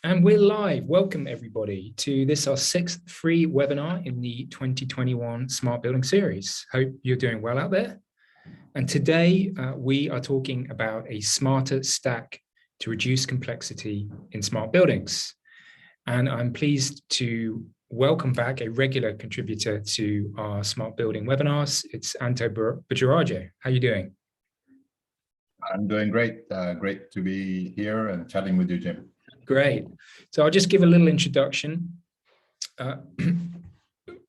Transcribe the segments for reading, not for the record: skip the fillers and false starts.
And we're live. Welcome everybody to this, our sixth free webinar in the 2021 Smart Building Series. Hope you're doing well out there. And today we are talking about a smarter stack to reduce complexity in smart buildings. And I'm pleased to welcome back a regular contributor to our smart building webinars. It's Anto Budiardjo. How are you doing? I'm doing great. Great to be here and chatting with you, Jim. Great. So I'll just give a little introduction.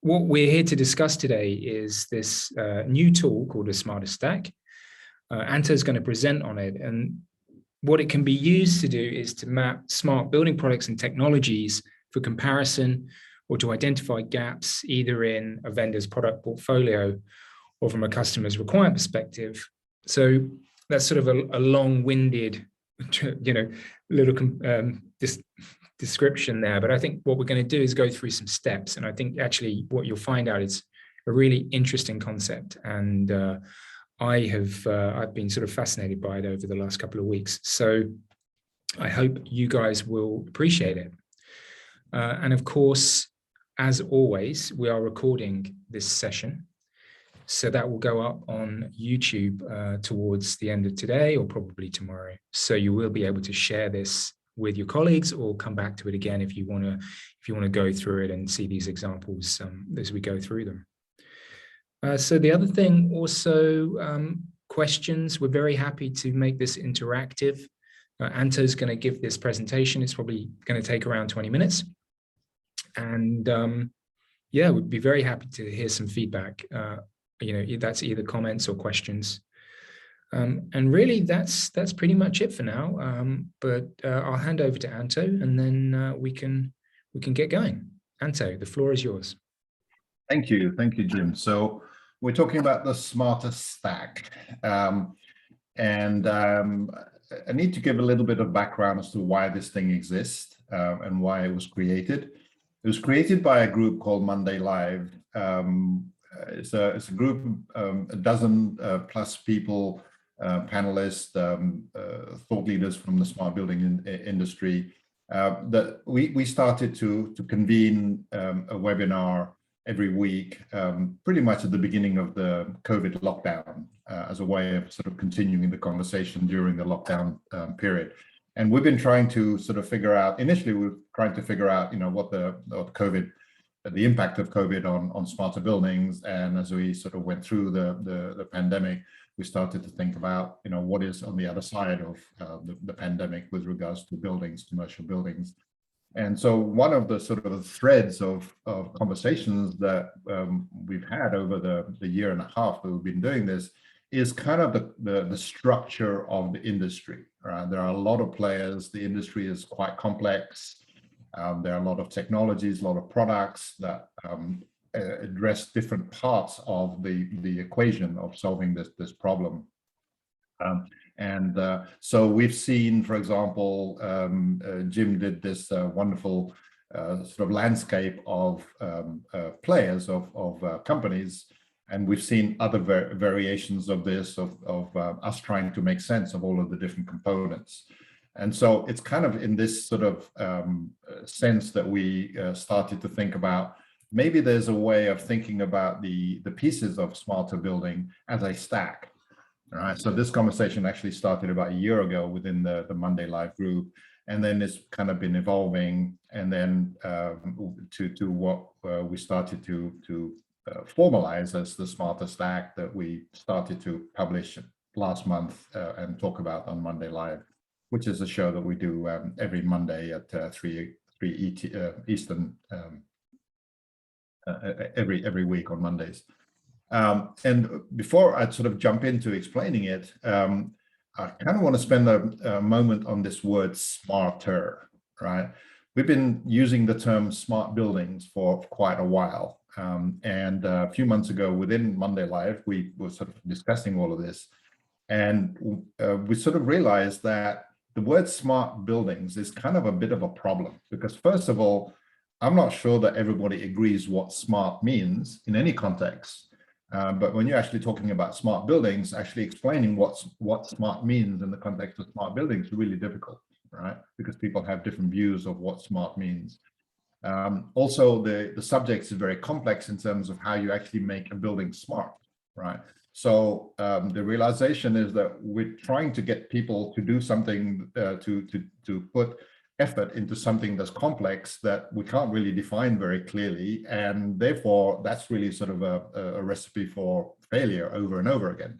What we're here to discuss today is this new tool called a Smarter Stack. Anto is going to present on it, and what it can be used to do is to map smart building products and technologies for comparison or to identify gaps either in a vendor's product portfolio or from a customer's requirement perspective. So that's sort of a long-winded, little description there, but I think what we're going to do is go through some steps, and I think actually what you'll find out is a really interesting concept, and I've been sort of fascinated by it over the last couple of weeks. So I hope you guys will appreciate it. And of course, as always, we are recording this session. So that will go up on YouTube towards the end of today or probably tomorrow. So you will be able to share this with your colleagues or come back to it again if you want to go through it and see these examples as we go through them. So the other thing also, questions. We're very happy to make this interactive. Anto's going to give this presentation. It's probably going to take around 20 minutes. And yeah, we'd be very happy to hear some feedback. That's either comments or questions. And really, that's pretty much it for now. But I'll hand over to Anto, and then we can get going. Anto, the floor is yours. Thank you, Jim. So we're talking about the Smarter Stack, and I need to give a little bit of background as to why this thing exists and why it was created. It was created by a group called Monday Live. It's a group, a dozen plus people, panelists, thought leaders from the smart building industry, that we started to convene a webinar every week, pretty much at the beginning of the COVID lockdown, as a way of sort of continuing the conversation during the lockdown period. And we've been trying to sort of figure out, initially we were trying to figure out, what the impact of COVID on smarter buildings. And as we sort of went through the pandemic, we started to think about, what is on the other side of the pandemic with regards to buildings, commercial buildings. And so one of the sort of threads of conversations that we've had over the year and a half that we've been doing this is kind of the structure of the industry. Right? There are a lot of players. The industry is quite complex. There are a lot of technologies, a lot of products that address different parts of the equation of solving this problem. So we've seen, for example, Jim did this wonderful sort of landscape of players, of companies, and we've seen other variations of this, of us trying to make sense of all of the different components. And so it's kind of in this sort of sense that we started to think about, maybe there's a way of thinking about the pieces of smarter building as a stack. All right, so this conversation actually started about a year ago within the Monday Live group, and then it's kind of been evolving, and then to what we started to formalize as the Smarter Stack that we started to publish last month and talk about on Monday Live, which is a show that we do every Monday at 3 Eastern, every week on Mondays. And before I sort of jump into explaining it, I kind of want to spend a moment on this word smarter, right? We've been using the term smart buildings for quite a while. And a few months ago within Monday Live, we were sort of discussing all of this. And we sort of realized that the word smart buildings is kind of a bit of a problem, because first of all, I'm not sure that everybody agrees what smart means in any context. But when you're actually talking about smart buildings, actually explaining what smart means in the context of smart buildings is really difficult. right? Because people have different views of what smart means. Also, the subject is very complex in terms of how you actually make a building smart, right? So the realization is that we're trying to get people to do something, to put effort into something that's complex that we can't really define very clearly, and therefore that's really sort of a recipe for failure over and over again,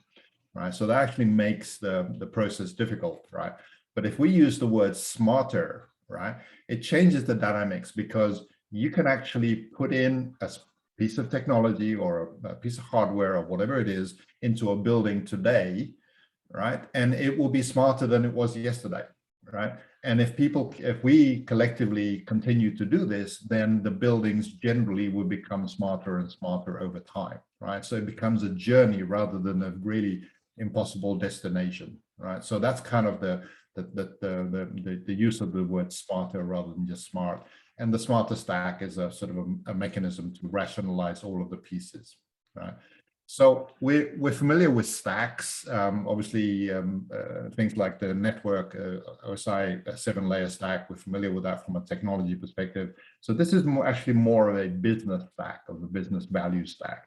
right? So that actually makes the process difficult, right? But if we use the word smarter, right, it changes the dynamics, because you can actually put in a piece of technology or a piece of hardware or whatever it is into a building today, right, and it will be smarter than it was yesterday, right? And if we collectively continue to do this, then the buildings generally will become smarter and smarter over time, right? So it becomes a journey rather than a really impossible destination, right? So that's kind of the use of the word smarter rather than just smart. And the smarter stack is a sort of a mechanism to rationalize all of the pieces, right? So we're familiar with stacks, obviously things like the network OSI 7-layer stack. We're familiar with that from a technology perspective. So this is actually more of a business stack, of the business value stack.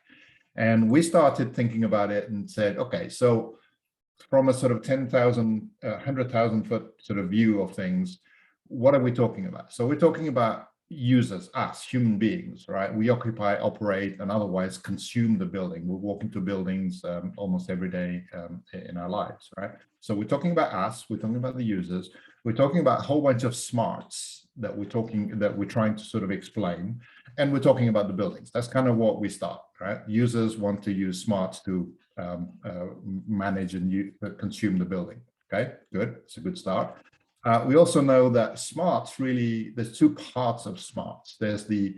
And we started thinking about it and said, okay, so from a sort of 10,000, 100,000 foot sort of view of things, what are we talking about? So we're talking about users, us, human beings, right? We occupy, operate, and otherwise consume the building. We walk into buildings almost every day in our lives, right? So we're talking about us, we're talking about the users, we're talking about a whole bunch of smarts that we're trying to sort of explain, and we're talking about the buildings. That's kind of what we start, right? Users want to use smarts to manage and consume the building. Okay, good. It's a good start. We also know that smarts really, there's two parts of smarts. There's the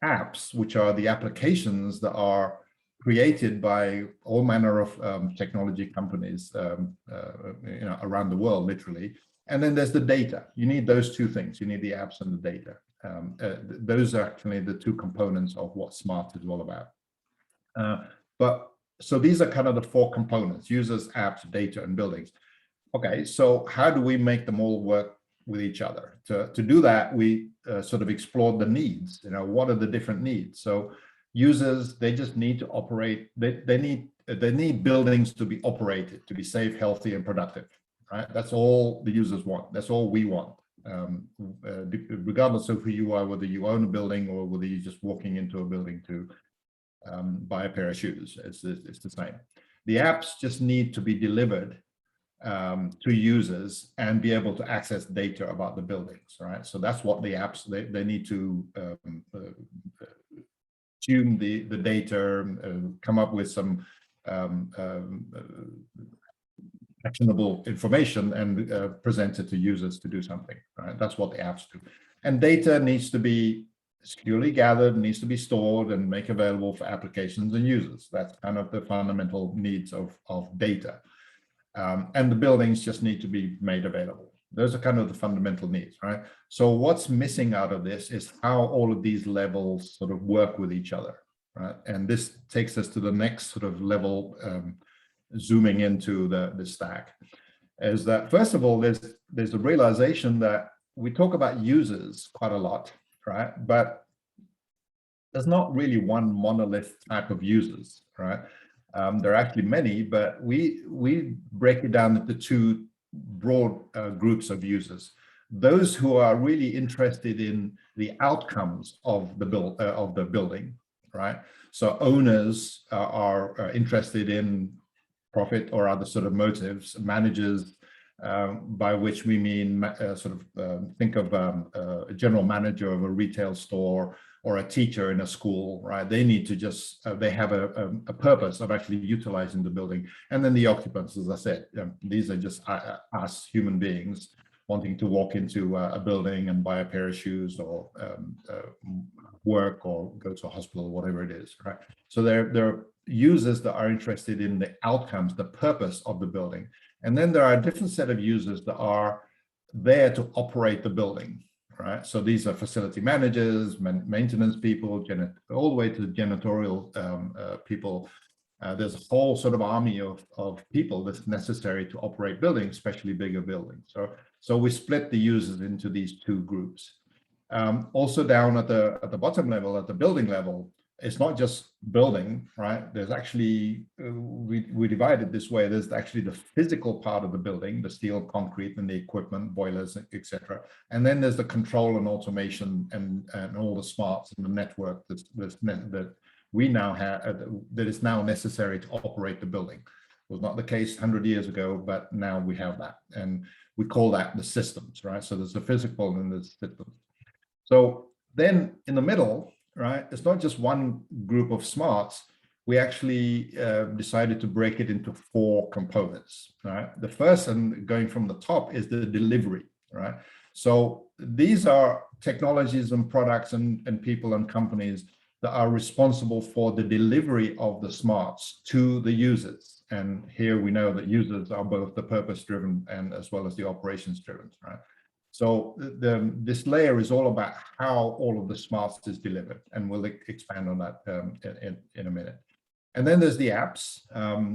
apps, which are the applications that are created by all manner of technology companies around the world, literally. And then there's the data. You need those two things. You need the apps and the data. Those are actually the two components of what smart is all about. So these are kind of the four components: users, apps, data, and buildings. Okay, so how do we make them all work with each other? To do that, we sort of explored the needs. What are the different needs? So users, they just need to operate. They need buildings to be operated, to be safe, healthy, and productive. Right? That's all the users want. That's all we want. Regardless of who you are, whether you own a building or whether you're just walking into a building to buy a pair of shoes, it's the same. The apps just need to be delivered to users and be able to access data about the buildings, right? So that's what the apps, they need to tune the data, come up with some actionable information and present it to users to do something, right? That's what the apps do. And data needs to be securely gathered, needs to be stored and make available for applications and users. That's kind of the fundamental needs of data. And the buildings just need to be made available. Those are kind of the fundamental needs, right? So what's missing out of this is how all of these levels sort of work with each other, right? And this takes us to the next sort of level, zooming into the stack, is that first of all, there's a realization that we talk about users quite a lot, right? But there's not really one monolith type of users, right? There are actually many, but we break it down into two broad groups of users. Those who are really interested in the outcomes of the building, right? So owners are interested in profit or other sort of motives. Managers, by which we mean think of a general manager of a retail store or a teacher in a school, right? They need to just, they have a purpose of actually utilizing the building. And then the occupants, as I said, these are just us human beings wanting to walk into a building and buy a pair of shoes or work or go to a hospital, whatever it is, right? So there are users that are interested in the outcomes, the purpose of the building. And then there are a different set of users that are there to operate the building, right? So these are facility managers, maintenance people, all the way to janitorial people, There's a whole sort of army of people that's necessary to operate buildings, especially bigger buildings. So we split the users into these two groups. Also down at the bottom level, at the building level, it's not just building, right? There's actually, we divide it this way. There's actually the physical part of the building, the steel, concrete, and the equipment, boilers, etc. And then there's the control and automation and all the smarts and the network that we now have, that is now necessary to operate the building. It was not the case 100 years ago, but now we have that. And we call that the systems, right? So there's the physical and there's systems. So then in the middle, right, it's not just one group of smarts. We actually decided to break it into 4 components, right? The first, and going from the top, is the delivery, right? So these are technologies and products and people and companies that are responsible for the delivery of the smarts to the users. And here we know that users are both the purpose-driven and as well as the operations-driven, right? So this layer is all about how all of the smarts is delivered, and we'll expand on that in a minute. And then there's the apps.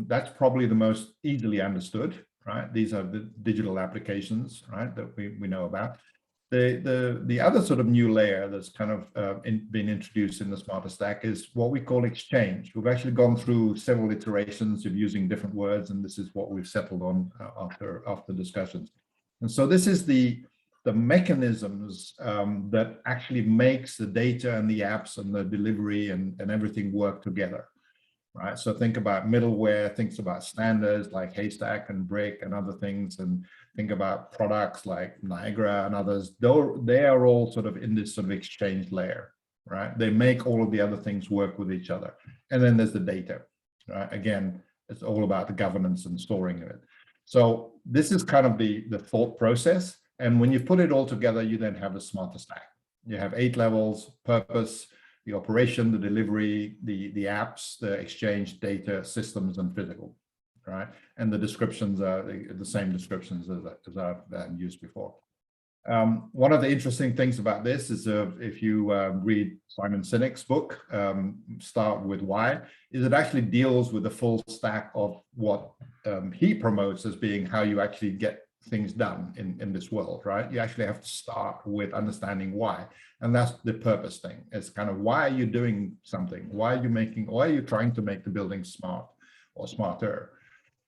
That's probably the most easily understood, right? These are the digital applications, right, that we know about. The other sort of new layer that's kind of been introduced in the Smarter Stack is what we call exchange. We've actually gone through several iterations of using different words, and this is what we've settled on after discussions. And so this is the mechanisms that actually makes the data and the apps and the delivery and everything work together, right? So think about middleware, think about standards like Haystack and Brick and other things, and think about products like Niagara and others. They are all sort of in this sort of exchange layer, right? They make all of the other things work with each other. And then there's the data, right? Again, it's all about the governance and storing of it. So this is kind of the thought process. And when you put it all together, you then have a Smarter Stack. You have 8 levels: purpose, the operation, the delivery, the apps, the exchange, data, systems, and physical, right? And the descriptions are the same descriptions as I've used before. One of the interesting things about this is if you read Simon Sinek's book, Start With Why, is it actually deals with the full stack of what he promotes as being how you actually get things done in this world, right? You actually have to start with understanding why. And that's the purpose thing. It's kind of, why are you doing something? Why are you trying to make the building smart or smarter,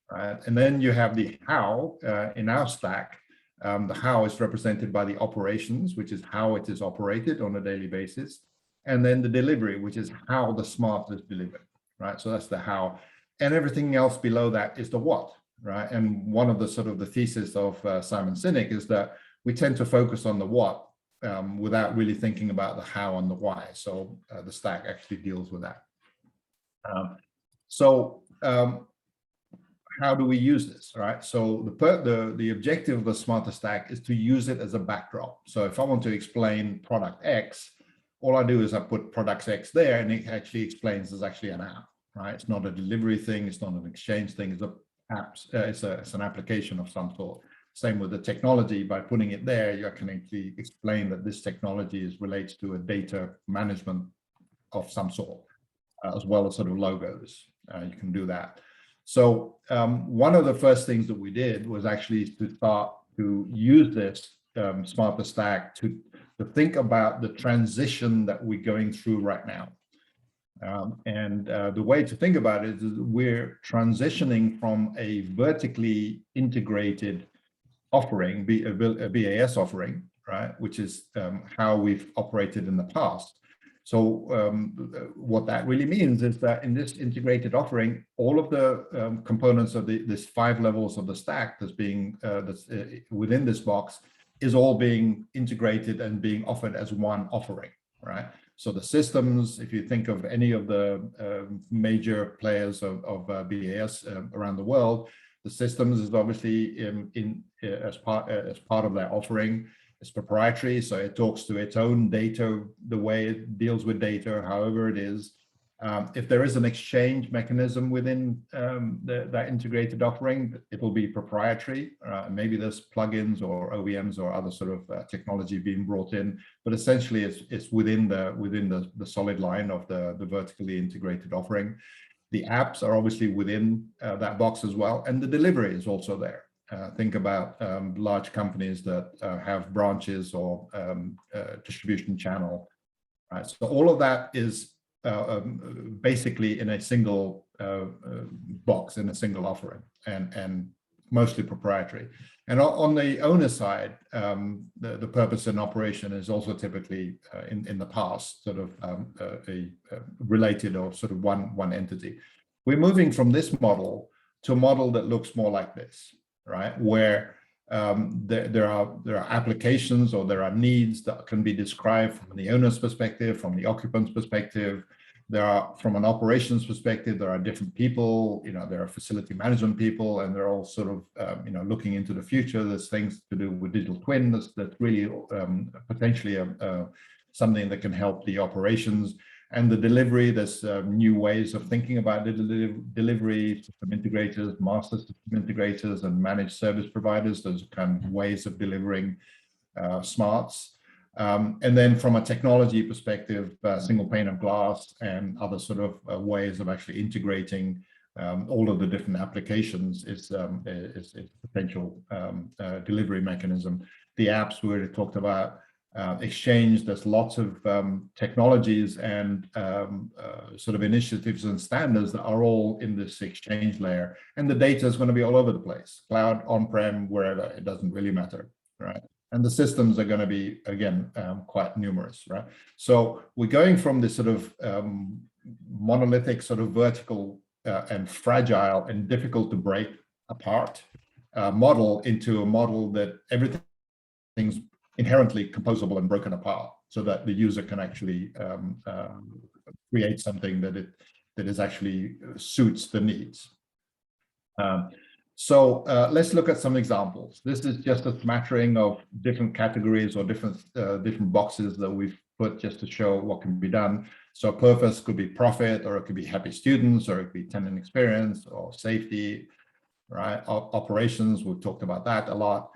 right? And then you have the how in our stack. The how is represented by the operations, which is how it is operated on a daily basis. And then the delivery, which is how the smart is delivered, right? So that's the how. And everything else below that is the what, right? And one of the sort of the thesis of Simon Sinek is that we tend to focus on the what without really thinking about the how and the why. So the stack actually deals with that. How do we use this, right? So the objective of the Smarter Stack is to use it as a backdrop. So if I want to explain product X, all I do is I put product X there, and it actually explains there's actually an app, right? It's not a delivery thing, it's not an exchange thing, it's it's an application of some sort. Same with the technology. By putting it there, you can actually explain that this technology relates to a data management of some sort, as well as sort of logos. You can do that. So one of the first things that we did was actually to start to use this Smarter Stack to think about the transition that we're going through right now. The way to think about it is we're transitioning from a vertically integrated offering, a BAS offering, right, which is how we've operated in the past. So what that really means is that in this integrated offering, all of the components of this 5 levels of the stack that's within this box is all being integrated and being offered as one offering, right? So the systems, if you think of any of the major players of BAS around the world, the systems is obviously as part of their offering. It's proprietary, so it talks to its own data, the way it deals with data, however it is. If there is an exchange mechanism within that integrated offering, it will be proprietary. Maybe there's plugins or OEMs or other sort of technology being brought in, but essentially it's within the solid line of the vertically integrated offering. The apps are obviously within that box as well, and the delivery is also there. Think about large companies that have branches or distribution channel. Right? So all of that is basically in a single box, in a single offering, and mostly proprietary. And on the owner side, the purpose and operation is also typically in the past sort of a related or sort of one entity. We're moving from this model to a model that looks more like this, right? Where there are applications or there are needs that can be described from the owner's perspective, from the occupant's perspective. There are, from an operations perspective, there are different people, there are facility management people, and they're all sort of, looking into the future. There's things to do with digital twin that's really potentially something that can help the operations. And the delivery, there's new ways of thinking about the delivery, system integrators, master system integrators, and managed service providers. Those are kind of ways of delivering smarts. And then from a technology perspective, single pane of glass and other sort of ways of actually integrating all of the different applications is a potential delivery mechanism. The apps we already talked about, exchange, there's lots of technologies and sort of initiatives and standards that are all in this exchange layer. And the data is going to be all over the place, cloud, on-prem, wherever, it doesn't really matter, right? And the systems are going to be, again, quite numerous, right? So we're going from this sort of monolithic, sort of vertical and fragile and difficult to break apart model into a model that everything's inherently composable and broken apart, so that the user can actually create something that is actually suits the needs. So let's look at some examples. This is just a smattering of different categories or different boxes that we've put just to show what can be done. So purpose could be profit, or it could be happy students, or it could be tenant experience, or safety, right? Operations, we've talked about that a lot.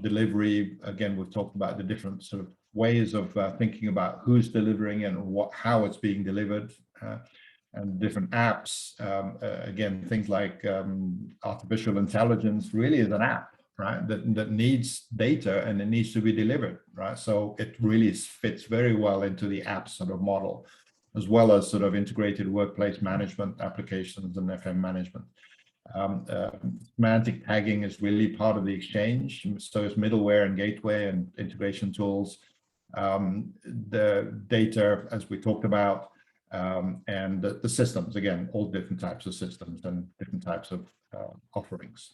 Delivery, again, we've talked about the different sort of ways of thinking about who's delivering and how it's being delivered. And different apps, again, things like artificial intelligence really is an app, right? That needs data and it needs to be delivered, right? So it really fits very well into the app sort of model, as well as sort of integrated workplace management applications and FM management. Semantic tagging is really part of the exchange. So is middleware and gateway and integration tools. The data, as we talked about, and the systems, again, all different types of systems and different types of offerings.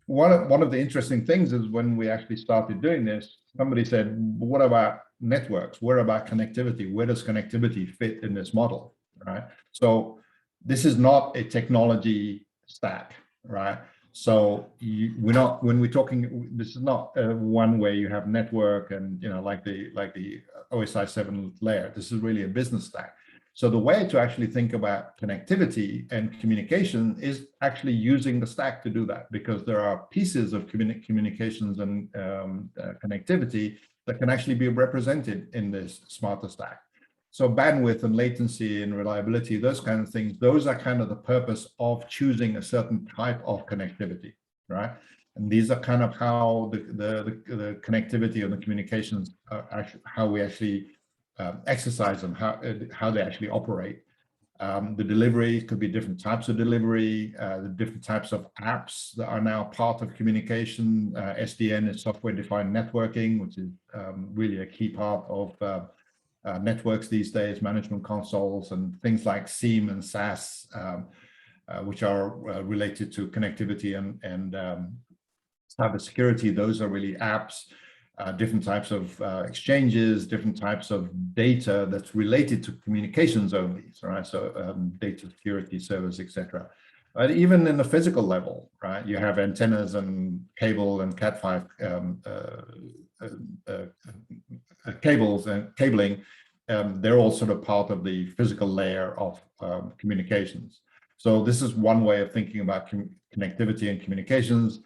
One of the interesting things is when we actually started doing this, somebody said, what about networks? What about connectivity? Where does connectivity fit in this model, right? So this is not a technology stack, right? So when we're talking, this is not one where you have network and like the OSI 7 layer. This is really a business stack. So the way to actually think about connectivity and communication is actually using the stack to do that, because there are pieces of communications and connectivity that can actually be represented in this smarter stack. So bandwidth and latency and reliability, those kind of things, those are kind of the purpose of choosing a certain type of connectivity, right? And these are kind of how the connectivity and the communications are actually, how we actually exercise them, how they actually operate. The delivery could be different types of delivery, the different types of apps that are now part of communication. SDN is software-defined networking, which is really a key part of networks these days, management consoles, and things like SIEM and SAS, which are related to connectivity and cybersecurity. Those are really apps, different types of exchanges, different types of data that's related to communications only, right? So data security servers, etc. But even in the physical level, right, you have antennas and cable and Cat5 cables and cabling. They're all sort of part of the physical layer of communications. So this is one way of thinking about connectivity and communications.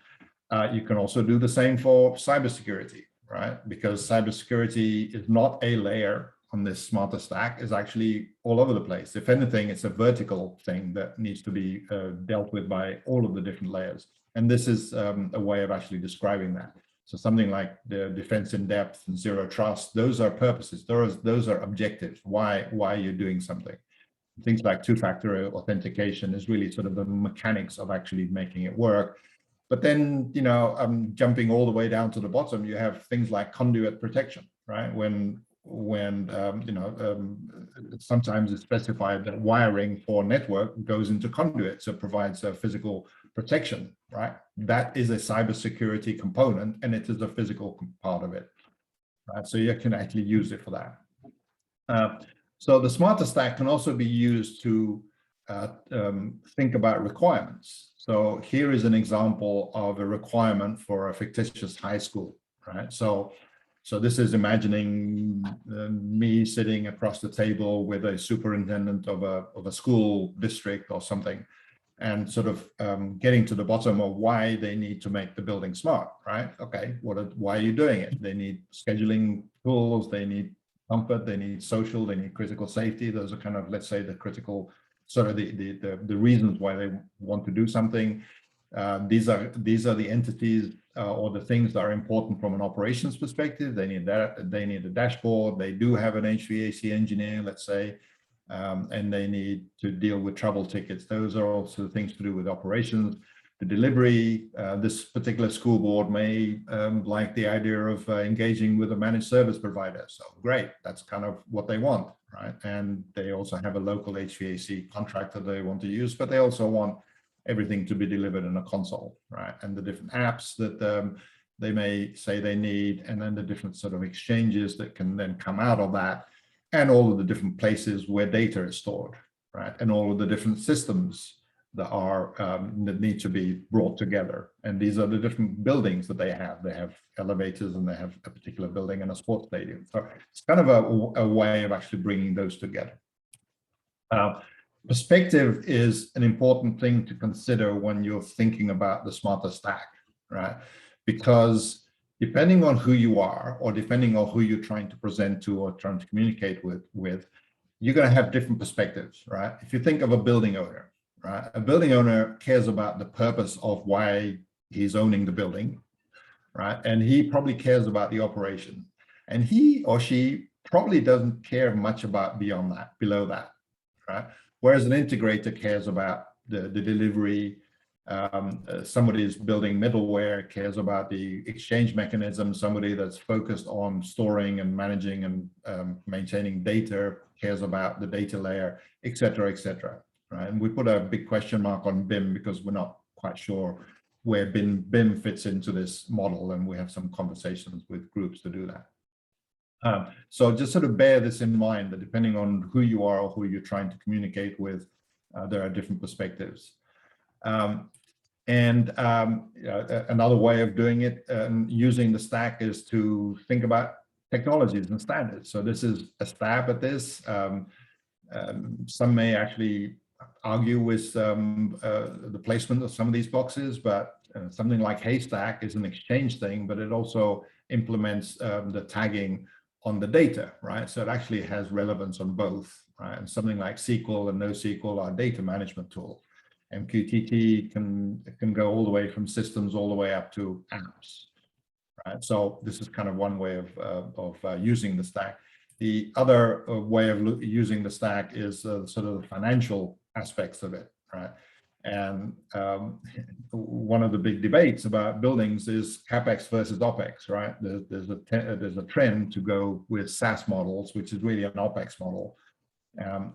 You can also do the same for cybersecurity, right? Because cybersecurity is not a layer on this smarter stack is actually all over the place. If anything, it's a vertical thing that needs to be dealt with by all of the different layers. And this is a way of actually describing that. So something like the defense in depth and zero trust, those are purposes. Those are objectives. Why you're doing something. Things like two-factor authentication is really sort of the mechanics of actually making it work. But then, jumping all the way down to the bottom, you have things like conduit protection, right? When sometimes it's specified that wiring for network goes into conduit, so it provides a physical protection, right? That is a cybersecurity component, and it is a physical part of it, right? So you can actually use it for that. So the smarter stack can also be used to think about requirements. So here is an example of a requirement for a fictitious high school, right? So this is imagining me sitting across the table with a superintendent of a school district or something, and sort of getting to the bottom of why they need to make the building smart, right? Okay, why are you doing it? They need scheduling tools, they need comfort, they need social, they need critical safety. Those are kind of, let's say, the critical sort of the reasons why they want to do something. These are the entities or the things that are important from an operations perspective. They need that. They need a dashboard. They do have an HVAC engineer, let's say, and they need to deal with trouble tickets. Those are also things to do with operations. The delivery, this particular school board may like the idea of engaging with a managed service provider. So great, that's kind of what they want, right? And they also have a local HVAC contractor they want to use, but they also want everything to be delivered in a console, right? And the different apps that they may say they need, and then the different sort of exchanges that can then come out of that, and all of the different places where data is stored, right? And all of the different systems that are that need to be brought together. And these are the different buildings that they have. They have elevators, and they have a particular building and a sports stadium. So it's kind of a way of actually bringing those together. Perspective is an important thing to consider when you're thinking about the smarter stack, right? Because depending on who you are, or depending on who you're trying to present to or trying to communicate with, you're going to have different perspectives, right? If you think of a building owner, right? A building owner cares about the purpose of why he's owning the building, right? And he probably cares about the operation. And he or she probably doesn't care much about beyond that, below that, right? Whereas an integrator cares about the delivery. Somebody is building middleware, cares about the exchange mechanism. Somebody that's focused on storing and managing and maintaining data cares about the data layer, et cetera, right? And we put a big question mark on BIM because we're not quite sure where BIM fits into this model, and we have some conversations with groups to do that. So just sort of bear this in mind, that depending on who you are or who you're trying to communicate with, there are different perspectives. Another way of doing it, using the stack, is to think about technologies and standards. So this is a stab at this. Some may actually argue with the placement of some of these boxes, but something like Haystack is an exchange thing, but it also implements the tagging on the data, right? So it actually has relevance on both, right? And something like SQL and NoSQL are data management tools. MQTT can go all the way from systems all the way up to apps, right? So this is kind of one way of using the stack. The other way of using the stack is sort of the financial aspects of it, right? And one of the big debates about buildings is Capex versus Opex, right? There's a trend to go with SaaS models, which is really an Opex model.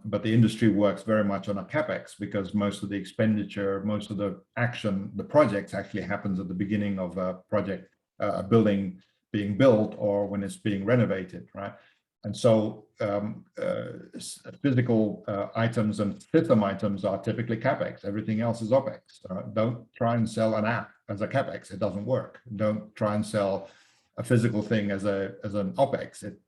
But the industry works very much on a Capex, because most of the expenditure, most of the action, the projects actually happens at the beginning of a project, a building being built, or when it's being renovated, right? And so physical items and system items are typically Capex. Everything else is Opex. Don't try and sell an app as a Capex. It doesn't work. Don't try and sell a physical thing as an Opex. It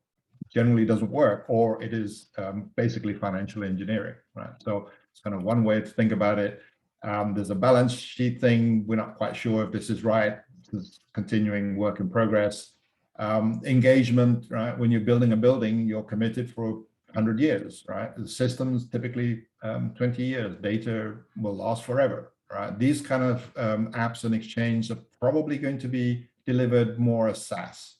generally doesn't work, or it is basically financial engineering, right? So it's kind of one way to think about it. There's a balance sheet thing. We're not quite sure if this is right. This is continuing work in progress. Engagement, right? When you're building a building, you're committed for 100 years, right? The systems typically 20 years. Data will last forever, right? These kind of apps and exchange are probably going to be delivered more as SaaS.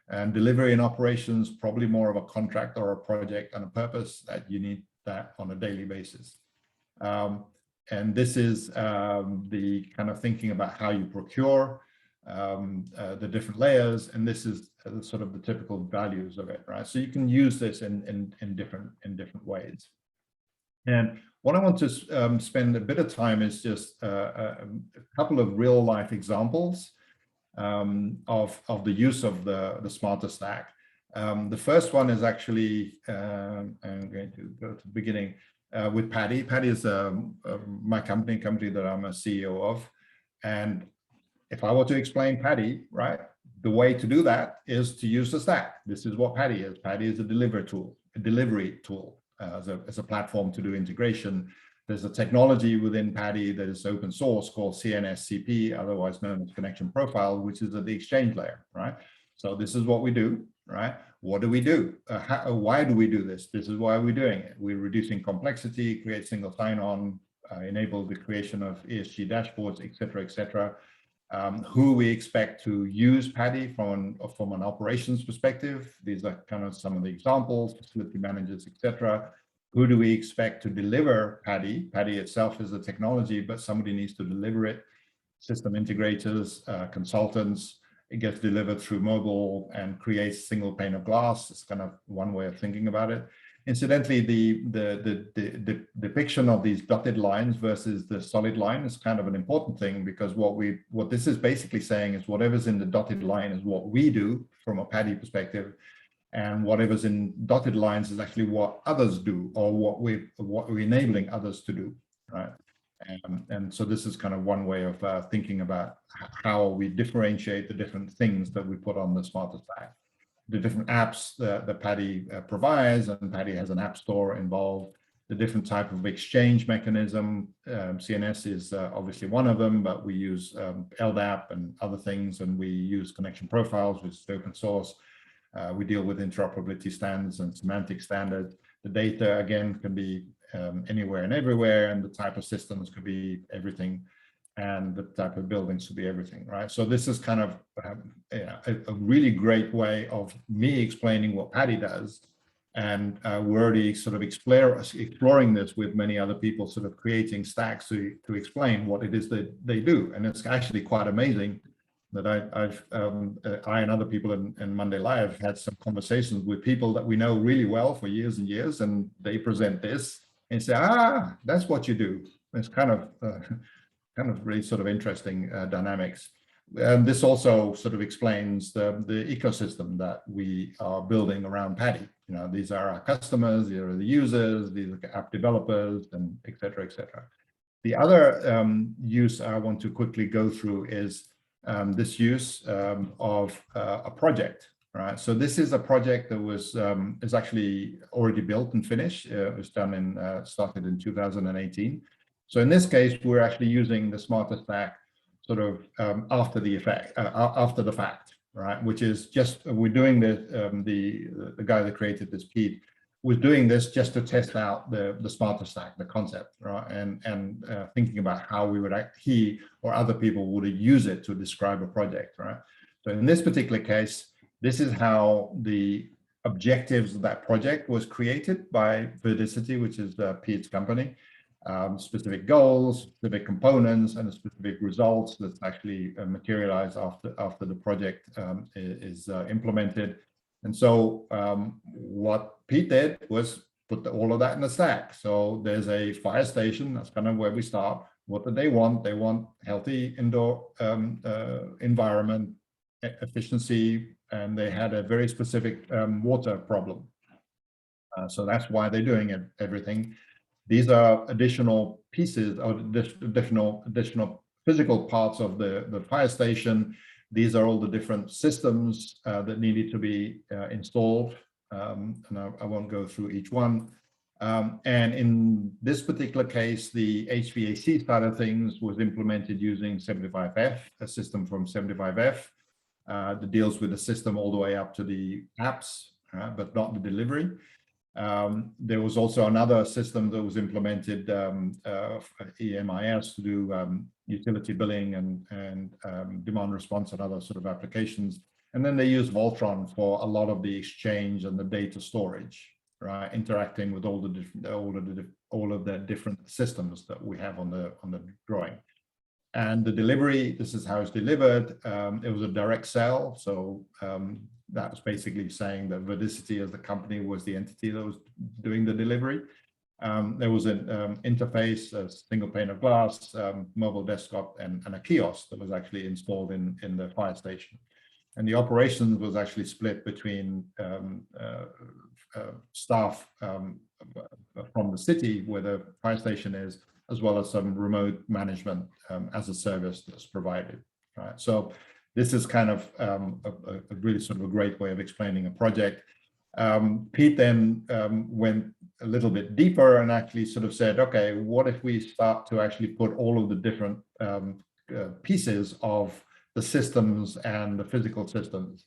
And delivery and operations, probably more of a contract or a project and a purpose that you need that on a daily basis. And this is the kind of thinking about how you procure the different layers, and this is sort of the typical values of it, right? So you can use this in different ways. And what I want to spend a bit of time is just a couple of real life examples of the use of the smarter stack. The first one is actually, I'm going to go to the beginning with Paddy. Paddy is my company that I'm a CEO of. And if I were to explain Paddy, right, the way to do that is to use the stack. This is what Paddy is. Paddy is a delivery tool as a platform to do integration. There's a technology within Paddy that is open source called CNSCP, otherwise known as connection profile, which is at the exchange layer, right? So this is what we do, right? What do we do? Why do we do this? This is why we're doing it. We're reducing complexity, create single sign-on, enable the creation of ESG dashboards, et cetera, who we expect to use Paddy from an operations perspective. These are kind of some of the examples, facility managers, et cetera. Who do we expect to deliver Paddy? Paddy itself is a technology, but somebody needs to deliver it. System integrators, consultants. It gets delivered through mobile and creates single pane of glass. It's kind of one way of thinking about it. Incidentally, the depiction of these dotted lines versus the solid line is kind of an important thing, because what this is basically saying is whatever's in the dotted line is what we do from a Paddy perspective, and whatever's in dotted lines is actually what others do, or what we're enabling others to do, right? And so this is kind of one way of thinking about how we differentiate the different things that we put on the smarter stack. The different apps that Paddy provides, and Paddy has an app store involved, the different type of exchange mechanism. CNS is obviously one of them, but we use LDAP and other things, and we use connection profiles, which is open source. We deal with interoperability standards and semantic standards. The data, again, can be anywhere and everywhere, and the type of systems could be everything, and the type of buildings could be everything, right? So this is kind of a really great way of me explaining what Paddy does, and we're already sort of exploring this with many other people, sort of creating stacks to explain what it is that they do. And it's actually quite amazing that I and other people in Monday Live had some conversations with people that we know really well for years and years, and they present this and say, that's what you do. It's kind of really sort of interesting dynamics. And this also sort of explains the ecosystem that we are building around Paddy. You know, these are our customers, these are the users, these are app developers, and et cetera, et cetera. The other use I want to quickly go through is this use of a project, right? So this is a project that was is actually already built and finished. It was done started in 2018. So in this case, we're actually using the smarter stack sort of after the fact, right? Which is just, we're doing this, the guy that created this, Pete, was doing this just to test out the smarter stack, the concept, right? And thinking about how he or other people would use it to describe a project, right? So in this particular case, this is how the objectives of that project was created by Budiardjo, which is Pete's company. Specific goals, specific components, and specific results that's actually materialized after the project is implemented. And so what Pete did was put all of that in the stack. So there's a fire station. That's kind of where we start. What do they want? They want healthy indoor environment, efficiency, and they had a very specific water problem. So that's why they're doing everything. These are additional pieces or additional physical parts of the fire station. These are all the different systems that needed to be installed. And I won't go through each one. And in this particular case, the HVAC side of things was implemented using 75F, a system from 75F. that deals with the system all the way up to the apps, but not the delivery. There was also another system that was implemented, EMIS, to do utility billing and demand response and other sort of applications. And then they use Voltron for a lot of the exchange and the data storage, right? Interacting with all of the different systems that we have on the drawing. And the delivery, this is how it's delivered. It was a direct sell. So that was basically saying that Verdicity as the company was the entity that was doing the delivery. There was an interface, a single pane of glass, mobile desktop, and a kiosk that was actually installed in the fire station. And the operations was actually split between staff from the city where the fire station is, as well as some remote management as a service that's provided. Right? So this is kind of a really sort of a great way of explaining a project. Pete then went a little bit deeper and actually sort of said, okay, what if we start to actually put all of the different pieces of the systems and the physical systems?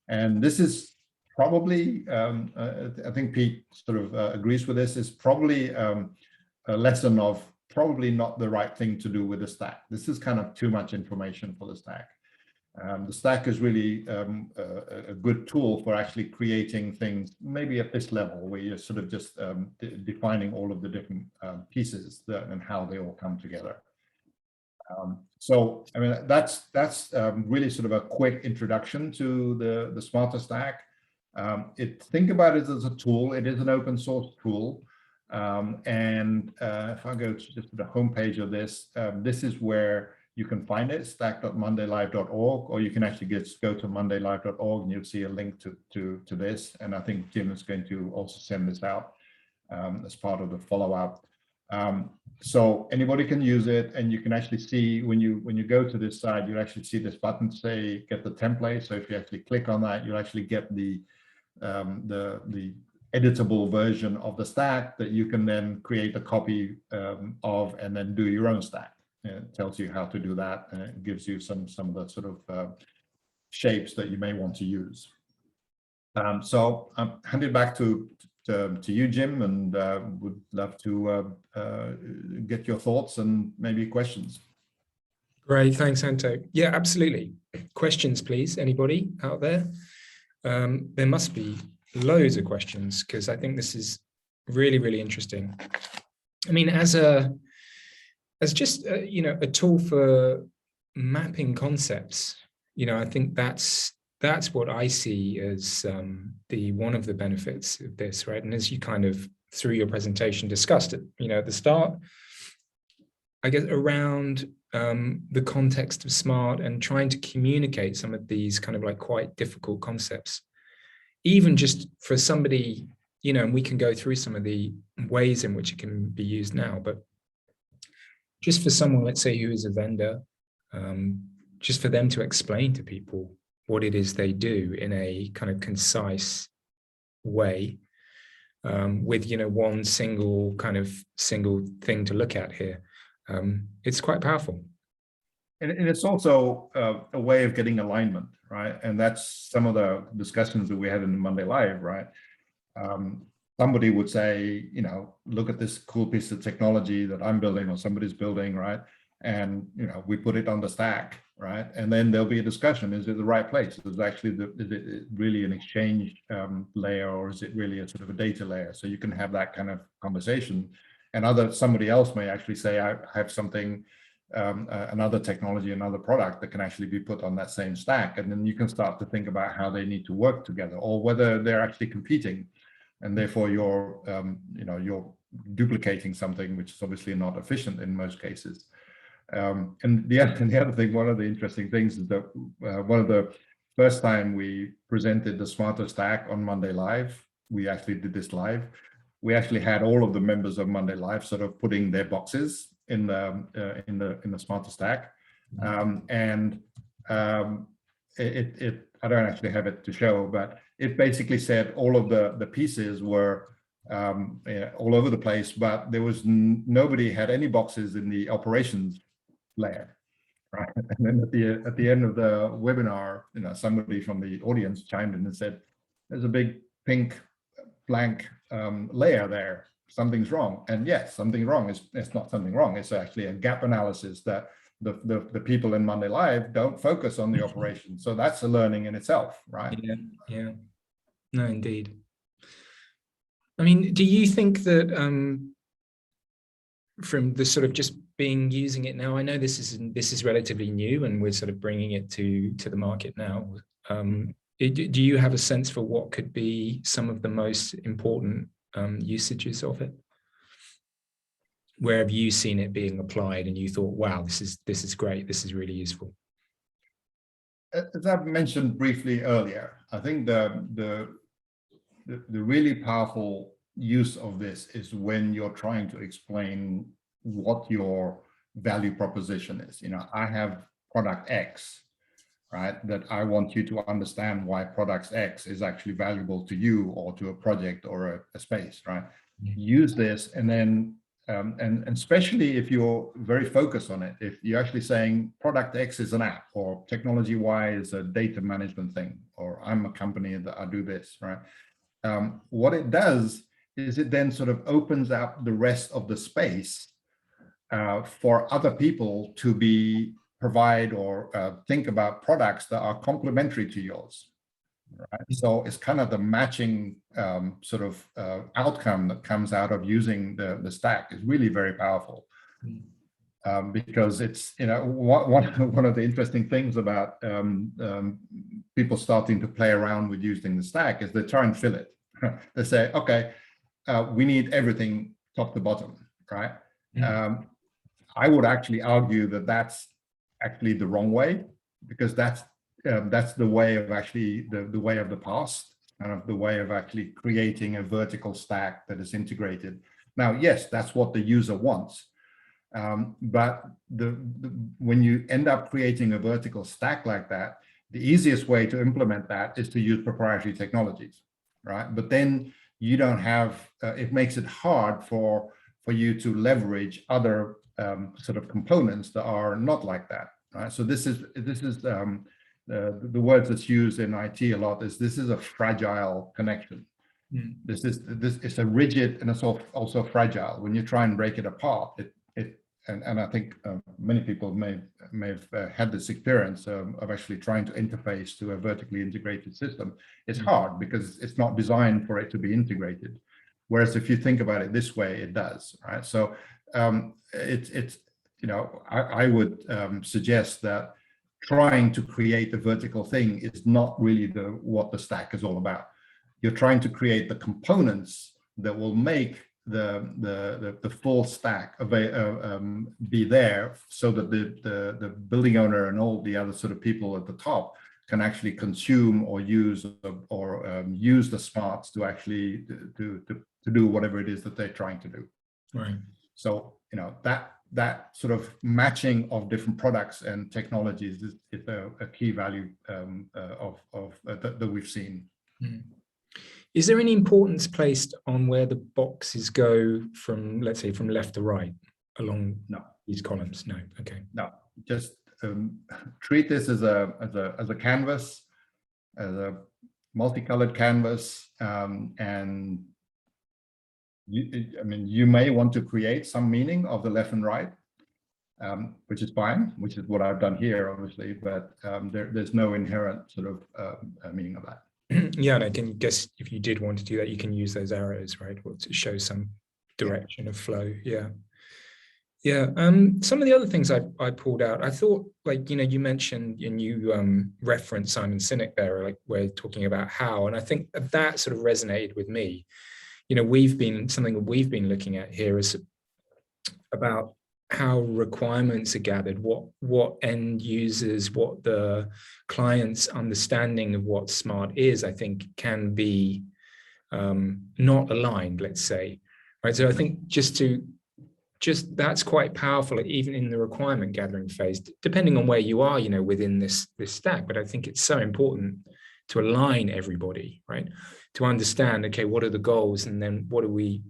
And this is probably, I think Pete sort of agrees with this, is probably a lesson of probably not the right thing to do with the stack. This is kind of too much information for the stack. The stack is really a good tool for actually creating things, maybe at this level, where you're sort of just defining all of the different pieces and how they all come together. So, I mean, that's really sort of a quick introduction to the Smarter Stack. Think about it as a tool. It is an open source tool. And if I go to just the homepage of this, this is where you can find it, stack.mondaylive.org, or you can actually go to mondaylive.org and you'll see a link to this. And I think Jim is going to also send this out as part of the follow-up. So anybody can use it, and you can actually see when you go to this side, you actually see this button say get the template. So if you actually click on that, you'll actually get the editable version of the stack that you can then create a copy of and then do your own stack. And it tells you how to do that, and it gives you some of the sort of shapes that you may want to use. So I'm handing back to you, Jim, and would love to get your thoughts and maybe questions. Great, thanks, Anto. Yeah, absolutely. Questions, please. Anybody out there? There must be loads of questions, because I think this is really, really interesting. I mean, as just you know, a tool for mapping concepts, you know, I think that's what I see as one of the benefits of this, right? And as you kind of through your presentation discussed it, you know, at the start, I guess around the context of smart and trying to communicate some of these kind of like quite difficult concepts, even just for somebody, you know, and we can go through some of the ways in which it can be used now, but just for someone, let's say, who is a vendor, just for them to explain to people what it is they do in a kind of concise way, with, you know, one single thing to look at here. It's quite powerful. And it's also a way of getting alignment, right? And that's some of the discussions that we had in Monday Live, right? Somebody would say, you know, look at this cool piece of technology that I'm building or somebody's building, right? And, you know, we put it on the stack, right? And then there'll be a discussion. Is it the right place? Is it really an exchange layer, or is it really a sort of a data layer? So you can have that kind of conversation. And somebody else may actually say, I have something, another technology, another product that can actually be put on that same stack. And then you can start to think about how they need to work together, or whether they're actually competing. And therefore you're, you know, you're duplicating something which is obviously not efficient in most cases. And the other thing, one of the interesting things is that one of the first time we presented the Smarter Stack on Monday Live, we actually did this live. We actually had all of the members of Monday Live sort of putting their boxes in the Smarter Stack, and I don't actually have it to show, but it basically said all of the pieces were all over the place, but there was nobody had any boxes in the operations layer. right? And then at the end of the webinar, somebody from the audience chimed in and said, "There's a big pink blank layer there. Something's wrong." And yes, something wrong. It's not something wrong. It's actually a gap analysis that the people in Monday Live don't focus on the operation. So that's a learning in itself, right? Yeah, yeah. No, indeed. I mean, do you think that from the sort of just using it now, I know this is relatively new and we're sort of bringing it to the market now. Do you have a sense for what could be some of the most important usages of it? Where have you seen it being applied and you thought, wow, this is great, this is really useful? As I've mentioned briefly earlier, I think the really powerful use of this is when you're trying to explain what your value proposition is. I have product X, right, that I want you to understand why product X is actually valuable to you or to a project or a space, right? Use this, and then and especially if you're very focused on it, if you're actually saying product X is an app, or technology Y is a data management thing, or I'm a company that I do this, right? What it does is it then sort of opens up the rest of the space for other people to provide or think about products that are complementary to yours. Right? So it's kind of the matching sort of outcome that comes out of using the stack is really very powerful. Because it's, one of the interesting things about people starting to play around with using the stack is they try and fill it. They say, okay, we need everything top to bottom, right? I would actually argue that that's actually the wrong way, because that's the way of actually the way of the past, and of the way of actually creating a vertical stack that is integrated. Now, yes, that's what the user wants. But when you end up creating a vertical stack like that, the easiest way to implement that is to use proprietary technologies, right? But then you don't have, it makes it hard for you to leverage other sort of components that are not like that, right? So this is the words that's used in IT a lot is this is a fragile connection. This is a rigid, and it's also fragile. When you try and break it apart, and I think many people may have had this experience of actually trying to interface to a vertically integrated system. It's hard because it's not designed for it to be integrated. Whereas if you think about it this way, it does, right? So I would suggest that trying to create a vertical thing is not really what the stack is all about. You're trying to create the components that will make the full stack be there, so that the building owner and all the other sort of people at the top can actually consume or use use the smarts to actually to do whatever it is that they're trying to do. Right. So that sort of matching of different products and technologies is a key value that we've seen. Is there any importance placed on where the boxes go from, let's say, from left to right along these columns? No. Okay. No. Just treat this as a canvas, as a multicolored canvas, and you may want to create some meaning of the left and right, which is fine, which is what I've done here, obviously, but there's no inherent sort of meaning of that. Yeah, and I can guess if you did want to do that, you can use those arrows, right, to show some direction of flow. Yeah. Yeah. Some of the other things I pulled out, I thought, like, you mentioned and you referenced Simon Sinek there, like we're talking about how, and I think that sort of resonated with me. Something we've been looking at here is about how requirements are gathered, what end users, what the client's understanding of what smart is, I think can be not aligned, let's say, right? So I think just that's quite powerful, even in the requirement gathering phase, depending on where you are, within this stack. But I think it's so important to align everybody, right? To understand, okay, what are the goals, and then what are we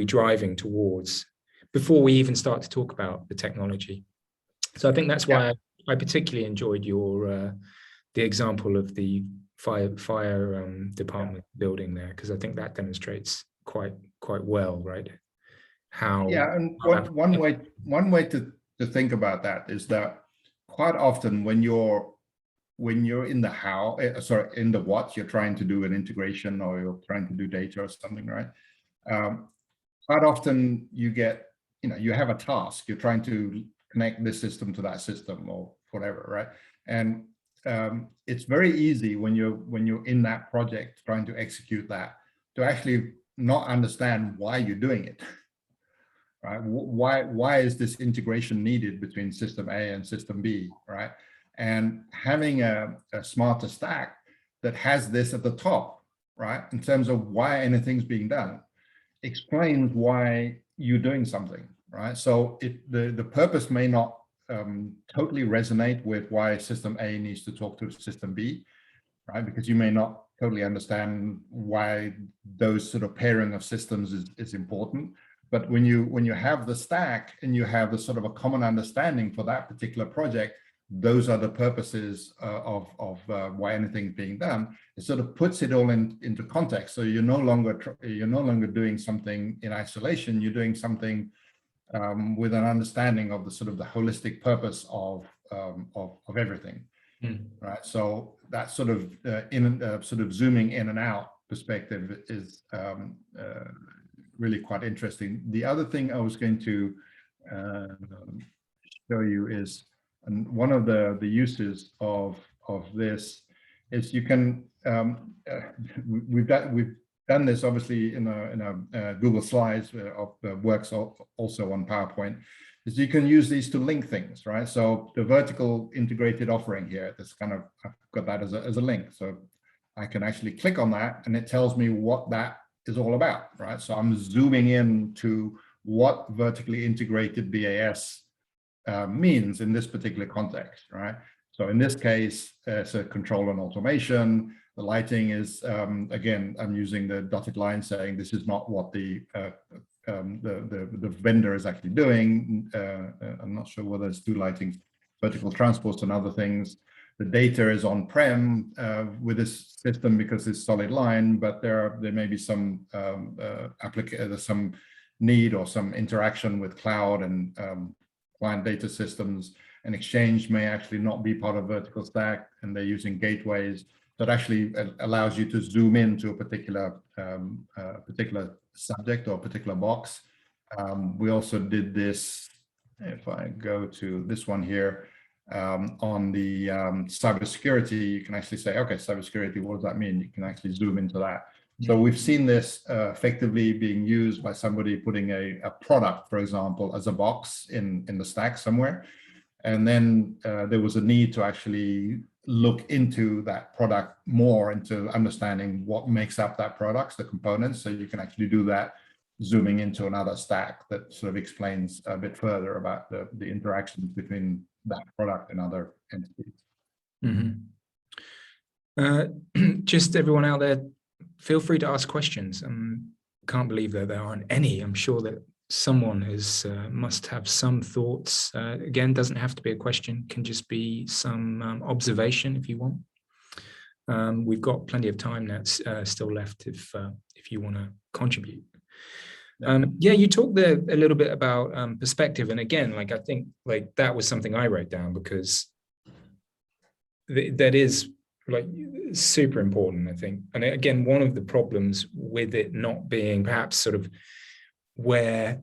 driving towards before we even start to talk about the technology. So I think that's why I particularly enjoyed your the example of the fire department building there, because I think that demonstrates quite well, right? How and one way to think about that is that quite often when you're in the how, in the what, you're trying to do an integration or you're trying to do data or something, right? Quite often you get, you have a task, you're trying to connect this system to that system or whatever, right? And it's very easy when you're in that project trying to execute that to actually not understand why you're doing it, right? Why is this integration needed between system A and system B, right? And having a smarter stack that has this at the top, right, in terms of why anything's being done, explains why you're doing something, right? So the purpose may not totally resonate with why system A needs to talk to system B, right? Because you may not totally understand why those sort of pairing of systems is important. But when you have the stack and you have the sort of a common understanding for that particular project, those are the purposes of why anything's being done. It sort of puts it all into context. So you're no longer doing something in isolation. You're doing something with an understanding of the sort of the holistic purpose of everything, right? So that sort of sort of zooming in and out perspective is really quite interesting. The other thing I was going to show you is, and one of the uses of this is you can we've done this obviously in a Google Slides works also on PowerPoint, is you can use these to link things, right? So the vertical integrated offering here, this kind of, I've got that as a link, so I can actually click on that and it tells me what that is all about, right? So I'm zooming in to what vertically integrated BAS means in this particular context, right? So in this case, it's a control and automation. The lighting is, again, I'm using the dotted line saying this is not what the vendor is actually doing. I'm not sure whether it's do lighting, vertical transports and other things. The data is on-prem with this system because it's solid line, but there may be some there's some need or some interaction with cloud and client data systems, and Exchange may actually not be part of vertical stack, and they're using gateways that actually allows you to zoom into a particular subject or particular box. We also did this, if I go to this one here, on the cybersecurity, you can actually say, okay, cybersecurity, what does that mean? You can actually zoom into that. So we've seen this effectively being used by somebody putting a product, for example, as a box in the stack somewhere. And then there was a need to actually look into that product more, into understanding what makes up that product, the components. So you can actually do that zooming into another stack that sort of explains a bit further about the interactions between that product and other entities. Just everyone out there, feel free to ask questions. Can't believe that there aren't any. I'm sure that someone must have some thoughts. Again, doesn't have to be a question, can just be some observation if you want. We've got plenty of time that's still left if you want to contribute. Yeah, you talked there a little bit about perspective, and again, like I think like that was something I wrote down because that is like super important, I think. And again, one of the problems with it not being perhaps sort of where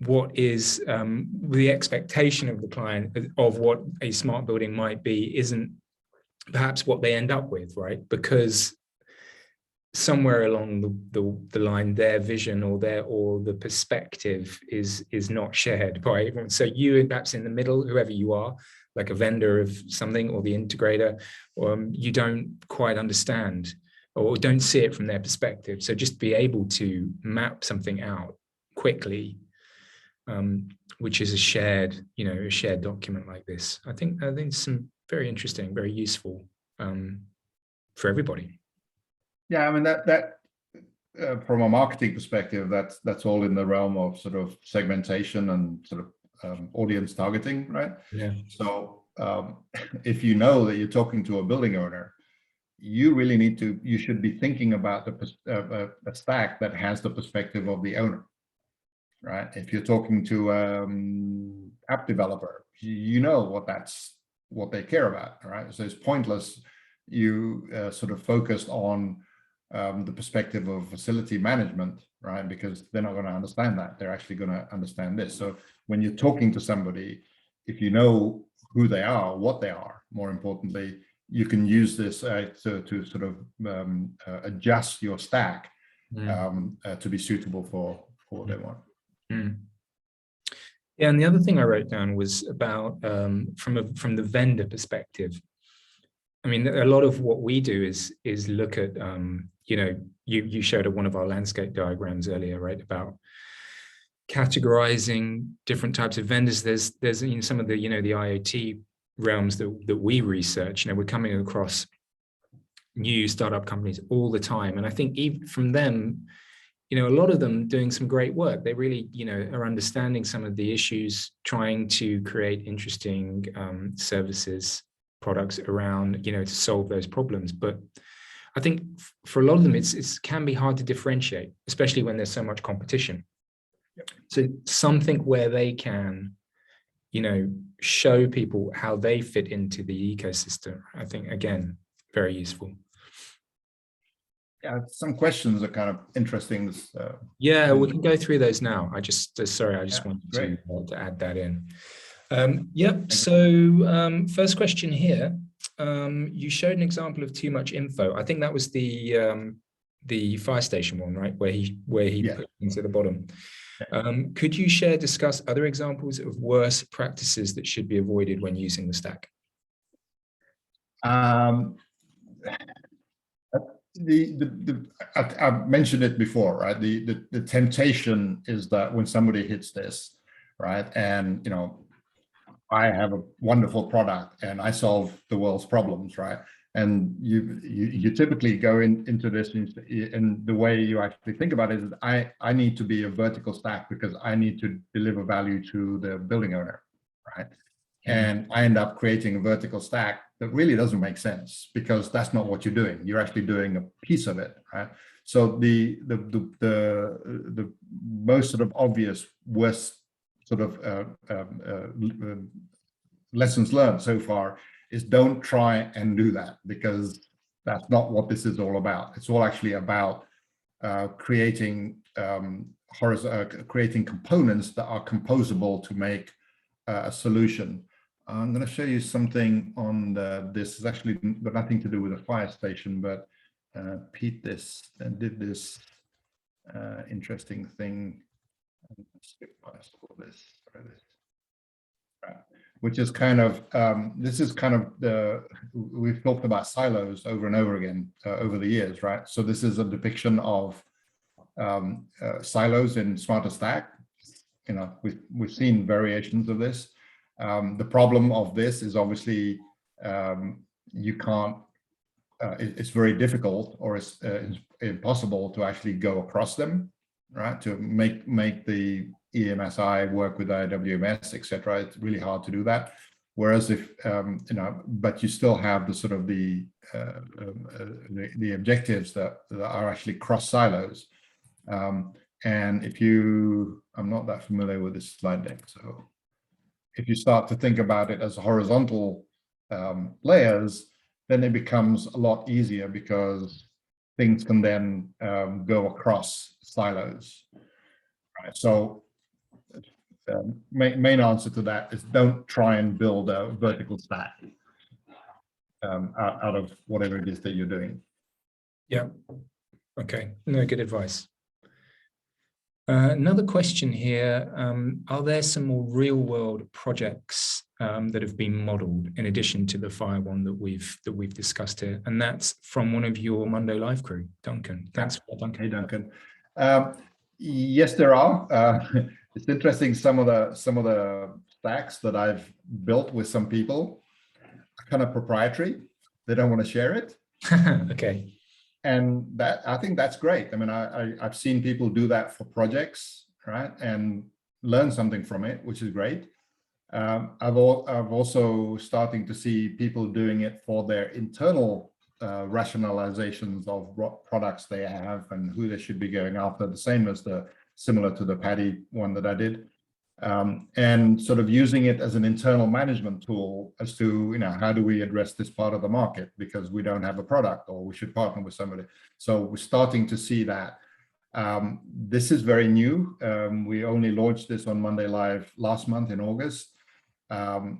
what is the expectation of the client of what a smart building might be isn't perhaps what they end up with, right? Because somewhere along the line, their vision or the perspective is not shared by everyone. So you perhaps in the middle, whoever you are, like a vendor of something or the integrator, you don't quite understand or don't see it from their perspective. So just be able to map something out quickly, which is a shared document like this. I think some very interesting, very useful for everybody. Yeah, I mean that from a marketing perspective, that's all in the realm of sort of segmentation and sort of audience targeting, right? Yeah. So if you know that you're talking to a building owner, you really you should be thinking about a stack that has the perspective of the owner, right? If you're talking to app developer, you know what they care about, right? So it's pointless you sort of focused on the perspective of facility management, right? Because they're not going to understand that. They're actually going to understand this. So when you're talking to somebody, if you know who they are, what they are, more importantly, you can use this to sort of adjust your stack to be suitable for what they want. Yeah, and the other thing I wrote down was about from the vendor perspective. I mean, a lot of what we do is look at you know, you showed one of our landscape diagrams earlier, right, about categorizing different types of vendors. There's you know, some of the, you know, the IoT realms that we research. You know, we're coming across new startup companies all the time, and I think even from them, you know, a lot of them doing some great work. They really, you know, are understanding some of the issues, trying to create interesting services, products around, you know, to solve those problems. But I think for a lot of them, it can be hard to differentiate, especially when there's so much competition. So something where they can, you know, show people how they fit into the ecosystem, I think, again, very useful. Yeah, some questions are kind of interesting. Yeah, we can go through those now. I just wanted great. to add that in. Yep. So first question here. You showed an example of too much info. I think that was the fire station one, right? Where he put things at the bottom. Could you discuss other examples of worse practices that should be avoided when using the stack? I've mentioned it before, right? The temptation is that when somebody hits this, right, and you know, I have a wonderful product and I solve the world's problems, right? And you typically go into this, and the way you actually think about it is, I need to be a vertical stack because I need to deliver value to the building owner, right? And I end up creating a vertical stack that really doesn't make sense, because that's not what you're doing. You're actually doing a piece of it, right? So the most sort of obvious worst sort of lessons learned so far is don't try and do that, because that's not what this is all about. It's all actually about creating creating components that are composable to make a solution. I'm going to show you something on this is actually got nothing to do with a fire station, but Pete did this interesting thing. Skip past all this, which is kind of this is kind of we've talked about silos over and over again over the years, right? So this is a depiction of silos in Smarter Stack. You know, we've seen variations of this. The problem of this is obviously you can't. It's very difficult, or it's impossible to actually go across them, right? To make the EMSI work with IWMS, etc. It's really hard to do that. Whereas if you know, but you still have the sort of the objectives that are actually cross silos. And if you, I'm not that familiar with this slide deck, so if you start to think about it as horizontal layers, then it becomes a lot easier, because things can then go across silos. Right. So main answer to that is don't try and build a vertical stack out of whatever it is that you're doing. Yeah. Okay. No, good advice. Another question here, are there some more real-world projects that have been modeled in addition to the fire one that we've discussed here? And that's from one of your Monday Live crew, Duncan. Thanks for that, Duncan. Hey, Duncan. Yes, there are. It's interesting. Some of the stacks that I've built with some people are kind of proprietary. They don't want to share it. Okay. And that, I think that's great. I mean, I've seen people do that for projects, right? And learn something from it, which is great. I've also starting to see people doing it for their internal rationalizations of what products they have and who they should be going after, the same as similar to the Paddy one that I did. And sort of using it as an internal management tool as to, how do we address this part of the market because we don't have a product or we should partner with somebody. So we're starting to see that. This is very new. We only launched this on Monday Live last month in August.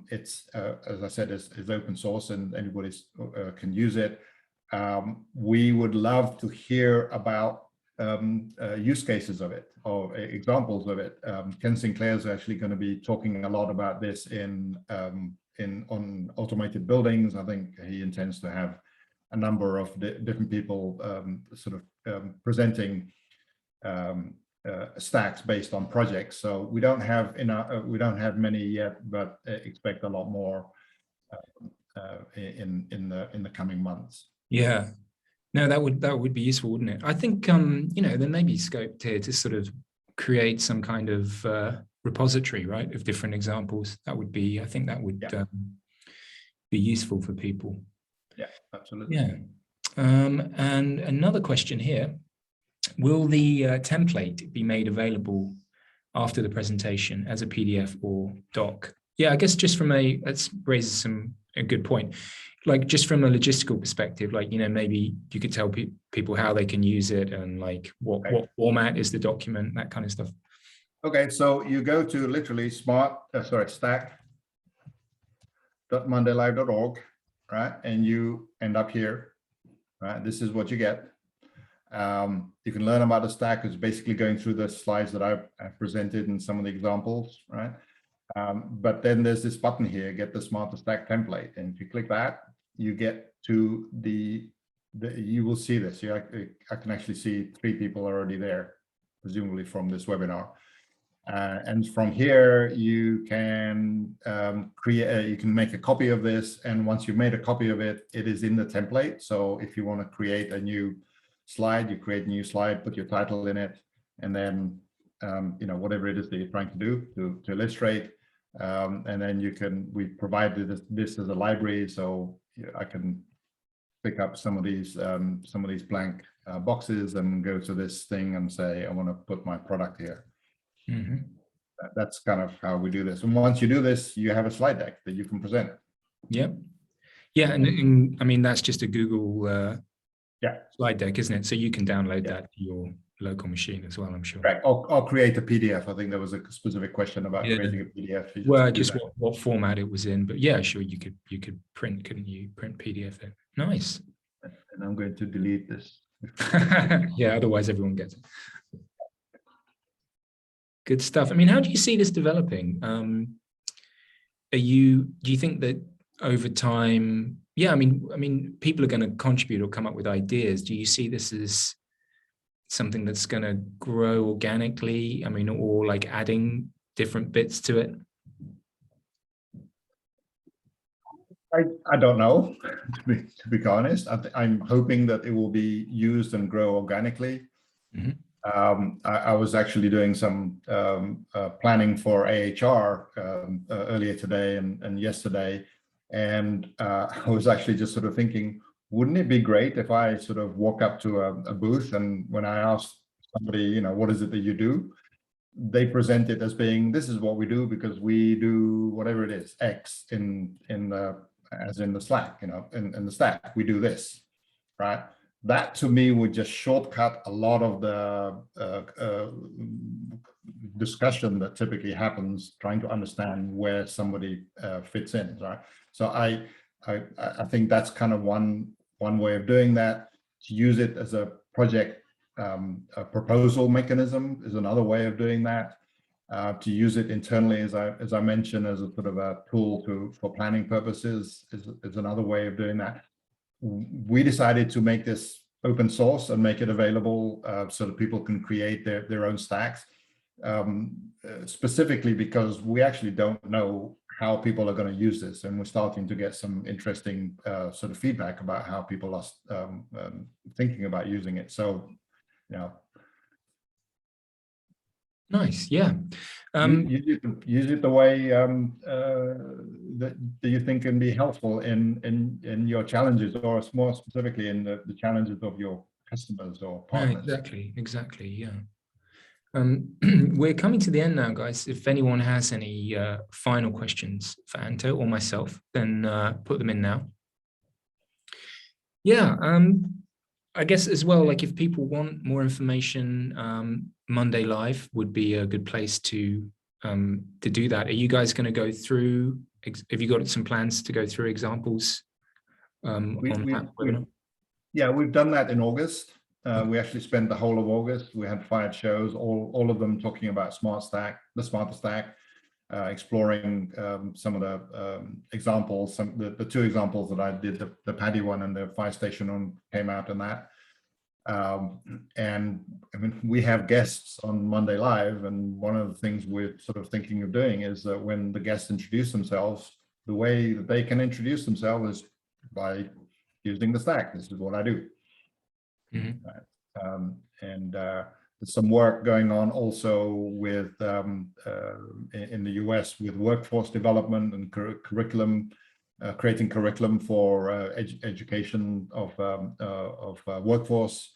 It's, as I said, is open source and anybody can use it. We would love to hear about use cases of it or examples of it. Ken Sinclair's actually going to be talking a lot about this on automated buildings. I think he intends to have a number of different people presenting stacks based on projects. So we don't have many yet, but expect a lot more in the coming months. Yeah. No, that would be useful, wouldn't it? I think there may be scope here to sort of create some kind of repository, right, of different examples. I think that would be useful for people. Yeah, absolutely. Yeah. And another question here: will the template be made available after the presentation as a PDF or doc? Yeah, I guess just that raises a good point. Like just from a logistical perspective, like, maybe you could tell people how they can use it and like what format is the document, that kind of stuff. Okay, so you go to literally stack.mondayorg, right? And you end up here, right? This is what you get. You can learn about the stack. It's basically going through the slides that I've presented and some of the examples, right? But then there's this button here, get the Smarter Stack template. And if you click that, you get to you will see this. I can actually see 3 people already there, presumably from this webinar. And from here, you can you can make a copy of this. And once you've made a copy of it, it is in the template. So if you want to create a new slide, you create a new slide, put your title in it, and then whatever it is that you're trying to do to illustrate. And then we provided this as a library, so I can pick up some of these blank boxes and go to this thing and say, I want to put my product here. Mm-hmm. That's kind of how we do this. And once you do this, you have a slide deck that you can present. Yep. Yeah, and I mean that's just a Google slide deck, isn't it? So you can download that to your local machine as well, I'm sure. Right. I'll create a PDF. I think there was a specific question about creating a PDF. Well, just what format it was in, but yeah, sure, you could print, couldn't you? Print PDF it. Nice. And I'm going to delete this. Yeah, otherwise everyone gets it. Good stuff. I mean, how do you see this developing? Do you think that over time, I mean, people are going to contribute or come up with ideas. Do you see this as something that's going to grow organically? I mean, or like adding different bits to it? I don't know, to be honest. I'm hoping that it will be used and grow organically. Mm-hmm. I was actually doing some planning for AHR earlier today and yesterday, and I was actually just sort of thinking, wouldn't it be great if I sort of walk up to a booth, and when I ask somebody, what is it that you do, they present it as being, this is what we do because we do whatever it is, X as in the Slack, in the stack, we do this, right? That to me would just shortcut a lot of the discussion that typically happens trying to understand where somebody fits in, right? So I think that's kind of one way of doing that. To use it as a project a proposal mechanism is another way of doing that. To use it internally, as I mentioned, as a sort of a tool for planning purposes is another way of doing that. We decided to make this open source and make it available so that people can create their own stacks, specifically because we actually don't know how people are going to use this, and we're starting to get some interesting sort of feedback about how people are thinking about using it. So, Nice. Yeah. Use it the way that you think can be helpful in your challenges, or more specifically in the challenges of your customers or partners. Exactly. Yeah. We're coming to the end now, guys. If anyone has any final questions for Anto or myself, then put them in now. Yeah. I guess as well, like if people want more information, Monday Live would be a good place to do that. Are you guys going to go through? Have you got some plans to go through examples on that webinar? Yeah, we've done that in August. We actually spent the whole of August. We had 5 shows, all of them talking about the smarter stack, exploring some of the examples. The 2 examples that I did, the Paddy one and the fire station one, came out in that. And I mean, we have guests on Monday Live, and one of the things we're sort of thinking of doing is that when the guests introduce themselves, the way that they can introduce themselves is by using the stack. This is what I do. Mm-hmm. There's some work going on also with in the US with workforce development and curriculum, creating curriculum for education of workforce.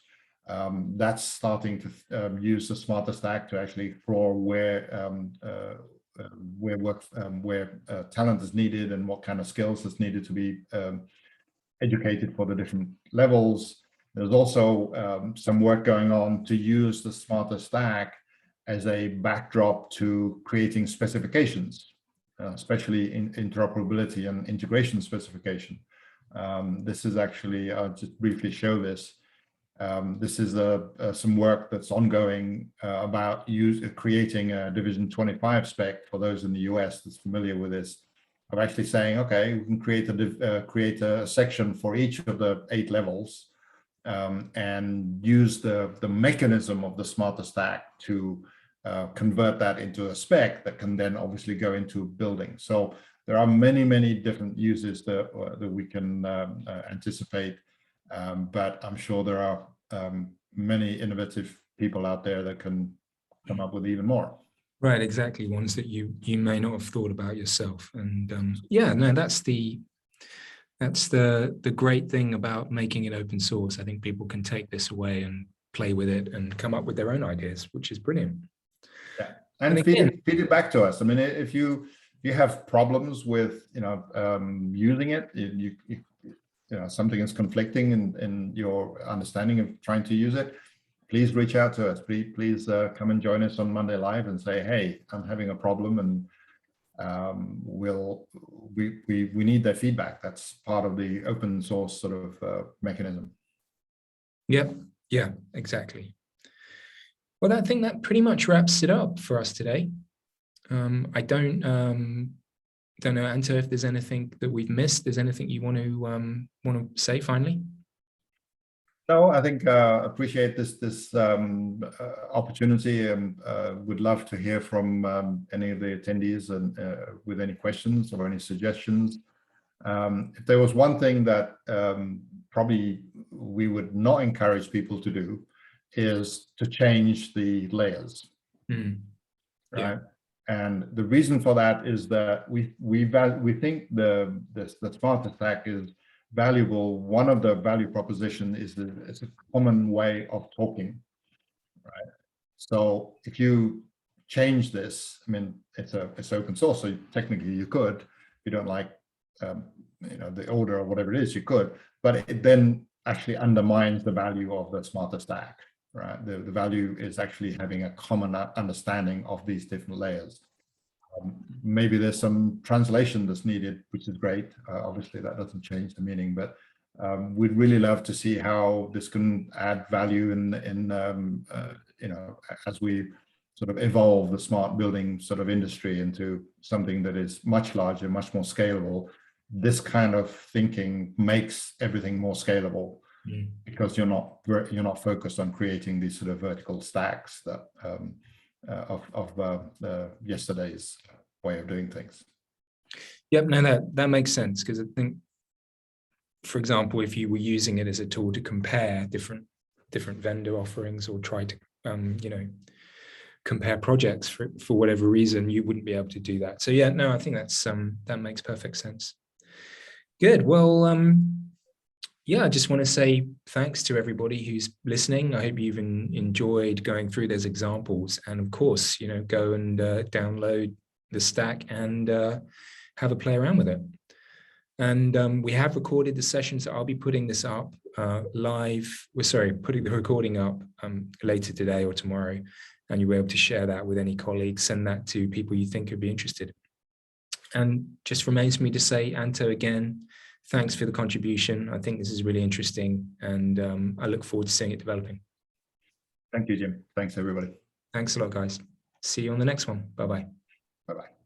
That's starting to use the smarter stack to actually explore where talent is needed and what kind of skills is needed to be educated for the different levels. There's also some work going on to use the smarter stack as a backdrop to creating specifications, especially in interoperability and integration specification. This is actually, I'll just briefly show this. This is some work that's ongoing about creating a Division 25 spec for those in the US that's familiar with this. Of actually saying, okay, we can create a section for each of the 8 levels. And use the mechanism of the smarter stack to convert that into a spec that can then obviously go into building. So there are many different uses that we can anticipate, but I'm sure there are many innovative people out there that can come up with even more. Right, exactly. Ones that you may not have thought about yourself. And yeah, no, that's the great thing about making it open source. I think people can take this away and play with it and come up with their own ideas, which is brilliant. Yeah, and feed it back to us. I mean, if you have problems with using it, you know something is conflicting in your understanding of trying to use it, please reach out to us. Please come and join us on Monday Live and say, hey, I'm having a problem, and we need their feedback. That's part of the open source sort of mechanism. Yeah, exactly. Well, I think that pretty much wraps it up for us today. I don't know, Anto, if there's anything that we've missed. There's anything you want to say finally? No, I think appreciate this opportunity, and would love to hear from any of the attendees and with any questions or any suggestions. If there was one thing that probably we would not encourage people to do, is to change the layers. Right. Yeah. And the reason for that is that we think the smarter stack is valuable. One of the value proposition is that it's a common way of talking, right? So if you change this, I mean, it's open source, so technically you could. If you don't like the order or whatever it is, you could, but it then actually undermines the value of the smarter stack, right? The value is actually having a common understanding of these different layers. Maybe there's some translation that's needed, which is great. Obviously, that doesn't change the meaning, but we'd really love to see how this can add value as we sort of evolve the smart building sort of industry into something that is much larger, much more scalable. This kind of thinking makes everything more scalable, because you're not focused on creating these sort of vertical stacks that of yesterday's way of doing things. Yep, no, that makes sense, because I think, for example, if you were using it as a tool to compare different vendor offerings, or try to compare projects for whatever reason, you wouldn't be able to do that. So yeah, no, I think that makes perfect sense. Good. Well, yeah, I just want to say thanks to everybody who's listening. I hope you've enjoyed going through those examples, and of course, go and download the stack and have a play around with it. And we have recorded the session, so I'll be putting this up live. Putting the recording up later today or tomorrow, and you'll be able to share that with any colleagues, send that to people you think would be interested. And just remains for me to say, Anto, again, thanks for the contribution. I think this is really interesting, and I look forward to seeing it developing. Thank you, Jim. Thanks, everybody. Thanks a lot, guys. See you on the next one. Bye-bye. Bye-bye.